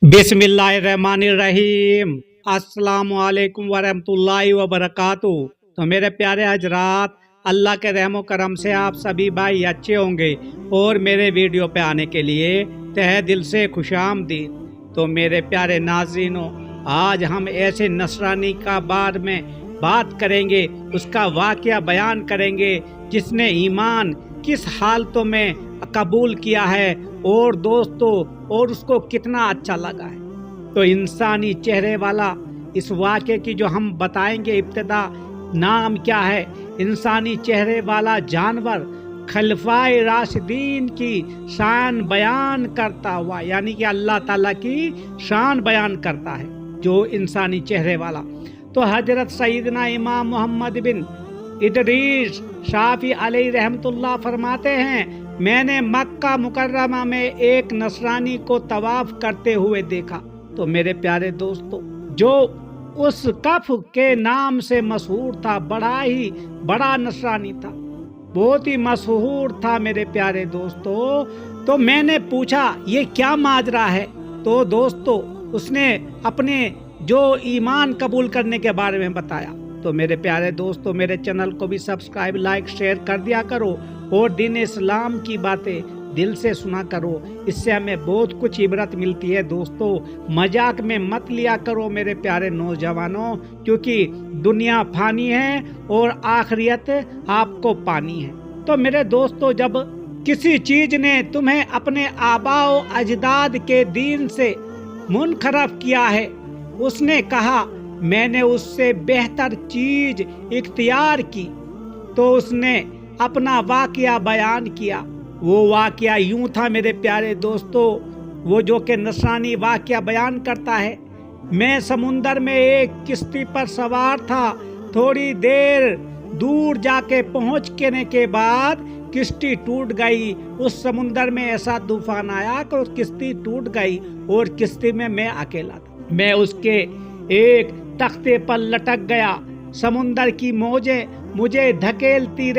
बिस्मिल्लाहिर्रहमानिर्रहीम अस्सलामुअलैकुम वरहमतुल्लाहि वबरकातुहू। तो मेरे प्यारे हजरात, अल्लाह के रहमो करम से आप सभी भाई अच्छे होंगे और मेरे वीडियो पे आने के लिए तहे दिल से खुशामदीद। तो मेरे प्यारे नाज़रीनों, आज हम ऐसे नसरानी का बारे में बात करेंगे, उसका वाक़या बयान करेंगे जिसने ईमान किस हालतों में कबूल किया है और दोस्तों और उसको कितना अच्छा लगा है। तो इंसानी चेहरे वाला इस वाक़े की जो हम बताएंगे, इब्तिदा नाम क्या है, इंसानी चेहरे वाला जानवर खलीफाए राशिदीन की शान बयान करता हुआ, यानी कि अल्लाह ताला की शान बयान करता है जो इंसानी चेहरे वाला। तो हजरत सईदना इमाम मोहम्मद बिन इदरीस शाफी अलैहि रहमतुल्लाह फरमाते हैं, मैंने मक्का मुकर्रमा में एक नसरानी को तवाफ करते हुए देखा। तो मेरे प्यारे दोस्तों, जो उस कफ के नाम से मशहूर था, बड़ा नसरानी था, बहुत ही मशहूर था मेरे प्यारे दोस्तों। तो मैंने पूछा ये क्या माजरा है। तो दोस्तों उसने अपने जो ईमान कबूल करने के बारे में बताया। तो मेरे प्यारे दोस्तों, मेरे चैनल को भी सब्सक्राइब लाइक शेयर कर दिया करो और दीन इस्लाम की बातें दिल से सुना करो, इससे हमें बहुत कुछ इबरत मिलती है। दोस्तों मजाक में मत लिया करो मेरे प्यारे नौजवानों, क्योंकि दुनिया फानी है और आखिरत आपको पानी है। तो मेरे दोस्तों, जब किसी चीज ने तुम्हें अपने आबाओ अजदाद के दीन से मुनखरफ किया है, उसने कहा मैंने उससे बेहतर चीज इख्तियार की, तो उसने अपना वाकया बयान किया। वो वाकया यूं था मेरे प्यारे दोस्तों, वो जो कि नसरानी वाकया बयान करता है। मैं समुंदर में एक किश्ती पर सवार था, थोड़ी देर दूर जाके पहुंचने के बाद किश्ती टूट गई। उस समुंदर में ऐसा तूफान आया कि उस किश्ती टूट गई और किश्ती में मैं अकेला था। मैं उसके एक तख्ते पर लटक गया। समुंदर की मौजें मुझे धकेलती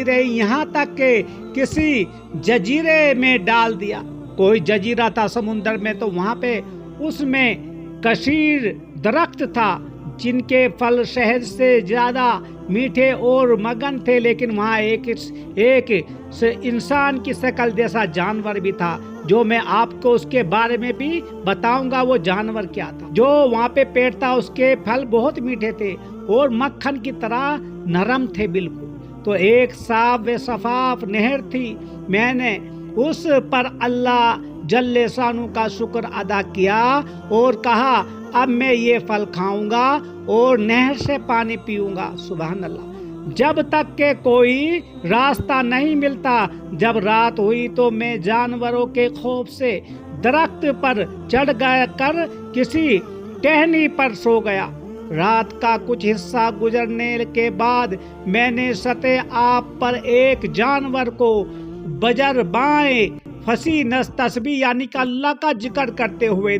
रही यहाँ तक कि किसी जजीरे में डाल दिया। कोई जजीरा था समुंदर में, तो वहाँ पे उसमें कशीर दरख्त था जिनके फल शहद से ज्यादा मीठे और मगन थे, लेकिन वहाँ एक इंसान की शक्ल जैसा जानवर भी था, जो मैं आपको उसके बारे में भी बताऊंगा वो जानवर क्या था। जो वहाँ पे पेड़ था उसके फल बहुत मीठे थे और मक्खन की तरह नरम थे बिल्कुल। तो एक साफ व शफाफ नहर थी। मैंने उस पर अल्लाह जल्ले शानू का शुक्र अदा किया और कहा अब मैं ये फल खाऊंगा और नहर से पानी पीऊंगा। सुभान अल्लाह। जब तक के कोई रास्ता नहीं मिलता। जब रात हुई तो मैं जानवरों के खौफ से दरख्त पर चढ़ गया कर किसी टहनी पर सो गया। रात का कुछ हिस्सा गुजरने के बाद मैंने सतह आब पर एक जानवर को बजर बाएं फसी नस तस्बीह यानी कि अल्लाह का जिक्र करते हुए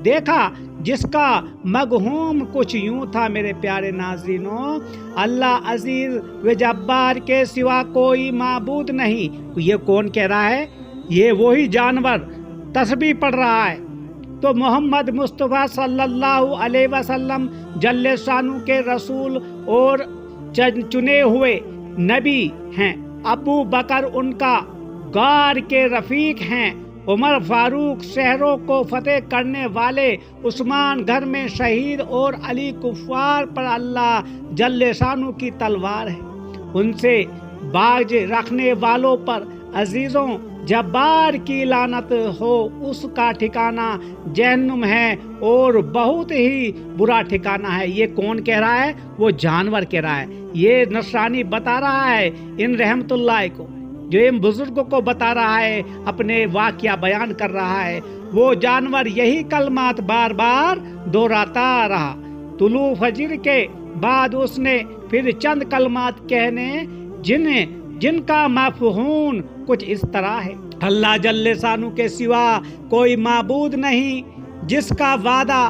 देखा, जिसका मगहूम कुछ यूं था मेरे प्यारे नाज़रीनों, अल्लाह अजीज व जब्बार के सिवा कोई माबूद नहीं। ये कौन कह रहा है? ये वही जानवर तस्बीह पढ़ रहा है। तो मोहम्मद मुस्तफ़ा सल्लल्लाहु अलैहि वसल्लम जल्ले शानू के रसूल और चुने हुए नबी हैं। अबू बकर उनका गार के रफीक हैं। उमर फारूक शहरों को फतेह करने वाले, उस्मान घर में शहीद और अली कुफार पर अल्लाह जल्ले शानू की तलवार है। उनसे बाज रखने वालों पर अजीजों जब्बार की लानत हो, उसका ठिकाना जहन्नुम है और बहुत ही बुरा ठिकाना है। ये कौन कह रहा है? वो जानवर कह रहा है। ये नसरानी बता रहा है इन रहमतुल्लाह को, जो इन बुजुर्गों को बता रहा है, अपने वाकया बयान कर रहा है। वो जानवर यही कलमात बार बार दोहराता रहा। तुलू फजर के बाद उसने फिर चंद कलमात कहने जिनका मफ़हूम कुछ इस तरह है, अल्लाह जल्ले शानू के सिवा कोई माबूद नहीं, जिसका वादा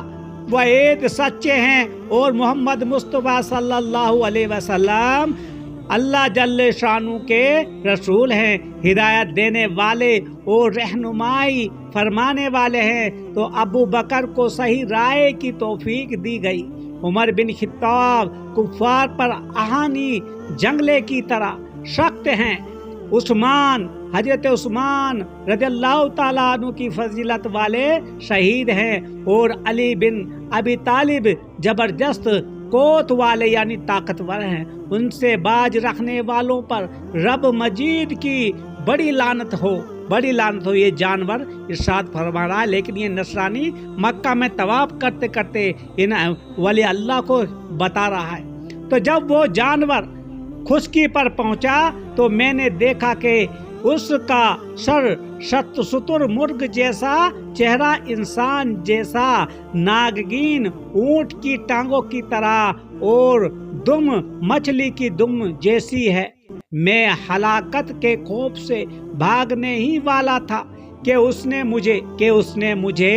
वईद सच्चे हैं और मोहम्मद मुस्तफ़ा सल्लल्लाहु अलैहि वसल्लम अल्लाह जल्ले शानू के रसूल हैं, हिदायत देने वाले और रहनुमाई फरमाने वाले हैं। तो अबू बकर को सही राय की तौफीक दी गई। उमर बिन खित्ताब कुफार पर आहानी जंगले की तरह सख्त हैं। उस्मान हजरत उस्मान रज़ियल्लाहु ताला अन्हु की फजीलत वाले शहीद हैं और अली बिन अबी तालिब जबरदस्त कोत वाले यानी ताकतवर हैं। उनसे बाज रखने वालों पर रब मजीद की बड़ी लानत हो, बड़ी लानत हो। ये जानवर इरशाद फरमा रहा है। लेकिन ये नसरानी मक्का में तवाफ करते करते इन वली अल्लाह को बता रहा है। तो जब वो जानवर खुशकी पर पहुंचा तो मैंने देखा कि उसका सर शतशुतुर मुर्ग जैसा, चेहरा इंसान जैसा, नागगीन ऊंट की टांगों की तरह और दुम मछली की दुम जैसी है। मैं हलाकत के खौफ से भागने ही वाला था कि उसने मुझे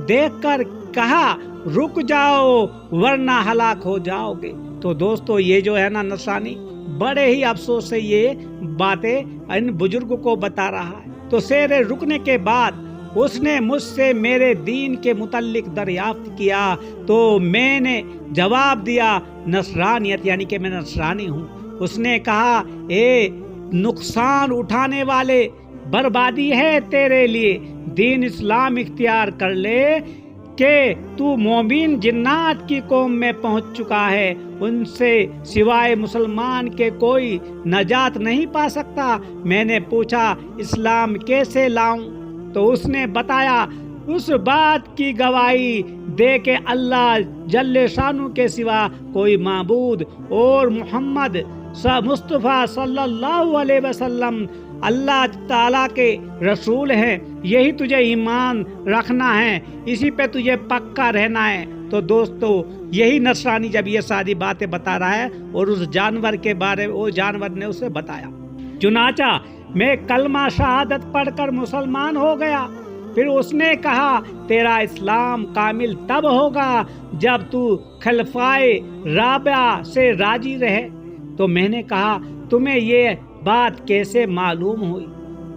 देखकर कहा, रुक जाओ वरना हलाक हो जाओगे। तो दोस्तों ये जो है ना नसरानी बड़े ही अफसोस से ये बातें इन बुजुर्ग को बता रहा है। तो शेर रुकने के बाद उसने मुझसे मेरे दीन के मुतल्लिक दरियाफ्त किया। तो मैंने जवाब दिया नसरानियत यानी कि मैं नसरानी हूँ। उसने कहा, ए नुकसान उठाने वाले, बर्बादी है तेरे लिए, दीन इस्लाम इख्तियार कर ले कि तू मोमिन जिन्नात की कौम में पहुंच चुका है। उनसे सिवाय मुसलमान के कोई नजात नहीं पा सकता। मैंने पूछा, इस्लाम कैसे लाऊं? तो उसने बताया, उस बात की गवाही दे के अल्लाह जल्ले शानू के सिवा कोई माबूद और मोहम्मद मुस्तफ़ा सल्लल्लाहु अलैहि वसल्लम अल्लाह ताला के रसूल हैं। यही तुझे ईमान रखना है, इसी पे तुझे पक्का रहना है। तो दोस्तों यही नसरानी जब ये सारी बातें बता रहा है और उस जानवर के बारे में वो जानवर ने उसे बताया। चुनाचा मैं कलमा शहादत पढ़कर मुसलमान हो गया। फिर उसने कहा, तेरा इस्लाम कामिल तब होगा जब तू खलफाए राबिया से राजी रहे। तो मैंने कहा, तुम्हें ये बात कैसे मालूम हुई?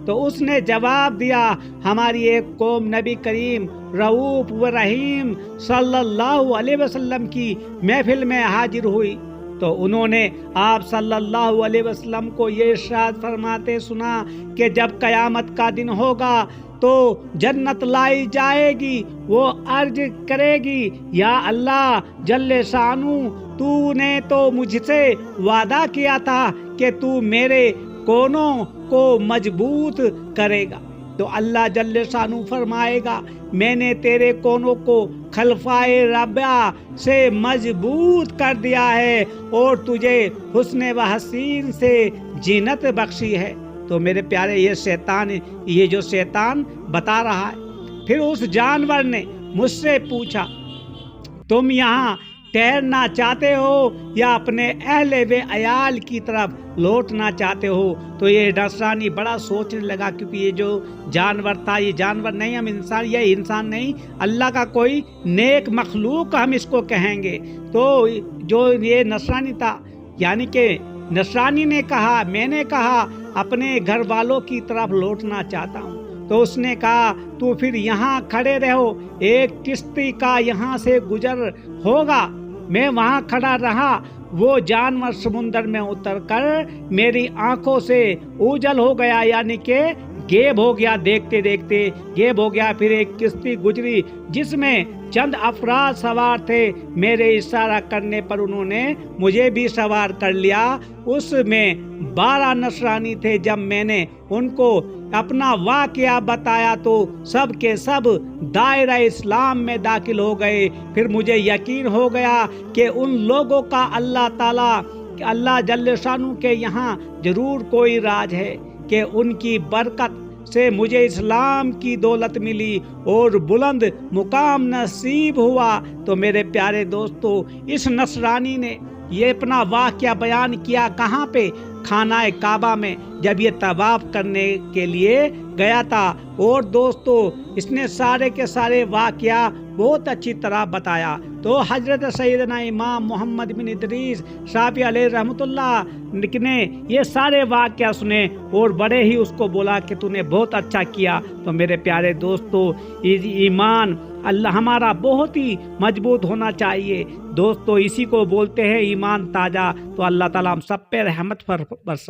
तो उसने जवाब दिया, हमारी एक कौम नबी करीम रऊफ व रहीम सल्लल्लाहु अलैहि वसल्लम की महफिल में हाजिर हुई। तो उन्होंने आप सल्लल्लाहु अलैहि वसल्लम को ये इरशाद फरमाते सुना कि जब कयामत का दिन होगा तो जन्नत लाई जाएगी। वो अर्ज करेगी, या अल्लाह जल्ले शानू, तूने तो मुझसे वादा किया था कि तू मेरे कोनों को मजबूत करेगा। तो अल्लाह जल्ले शानू फरमाएगा, मैंने तेरे कोनों को खलफाए राबिया से मजबूत कर दिया है और तुझे हुस्न व हसीन से जीनत बख्शी है। तो मेरे प्यारे ये जो शैतान बता रहा है। फिर उस जानवर ने मुझसे पूछा, तुम यहाँ ठहरना चाहते हो या अपने अहले व अयाल की तरफ लौटना चाहते हो? तो ये नसरानी बड़ा सोचने लगा, क्योंकि ये जो जानवर था, ये जानवर नहीं, हम इंसान, ये इंसान नहीं, अल्लाह का कोई नेक मखलूक हम इसको कहेंगे। तो जो ये नसरानी था, यानी कि नसरानी ने कहा, मैंने कहा अपने घर वालों की तरफ लौटना चाहता हूँ। तो उसने कहा, तू फिर यहाँ खड़े रहो, एक किश्ती का यहाँ से गुजर होगा। मैं वहाँ खड़ा रहा। वो जानवर समुंदर में उतरकर मेरी आंखों से ओझल हो गया, यानी कि गेब हो गया, देखते देखते गेब हो गया। फिर एक किश्ती गुजरी जिसमें चंद अफराद सवार थे। मेरे इशारा करने पर उन्होंने मुझे भी सवार कर लिया। उसमें 12 नसरानी थे। जब मैंने उनको अपना वाकया बताया तो सब के सब दायरा इस्लाम में दाखिल हो गए। फिर मुझे यकीन हो गया कि उन लोगों का अल्लाह जल्ले शानू के यहाँ जरूर कोई राज है कि उनकी बरकत से मुझे इस्लाम की दौलत मिली और बुलंद मुकाम नसीब हुआ। तो मेरे प्यारे दोस्तों, इस नसरानी ने ये अपना वाकया बयान किया कहाँ पे? خانہ کعبہ میں جب یہ طواف کرنے کے لیے گیا تھا۔ اور دوستو اس نے سارے کے سارے واقعہ بہت اچھی طرح بتایا۔ تو حضرت سیدنا امام محمد بن ادریس شافعی علیہ رحمۃ اللہ نے یہ سارے واقعہ سنے اور بڑے ہی اس کو بولا کہ تو نے بہت اچھا کیا۔ تو میرے پیارے دوستو ایمان اللہ ہمارا بہت ہی مضبوط ہونا چاہیے دوستو، اسی کو بولتے ہیں ایمان تازہ۔ تو اللہ تعالیٰ ہم سب پہ رحمت برسائے۔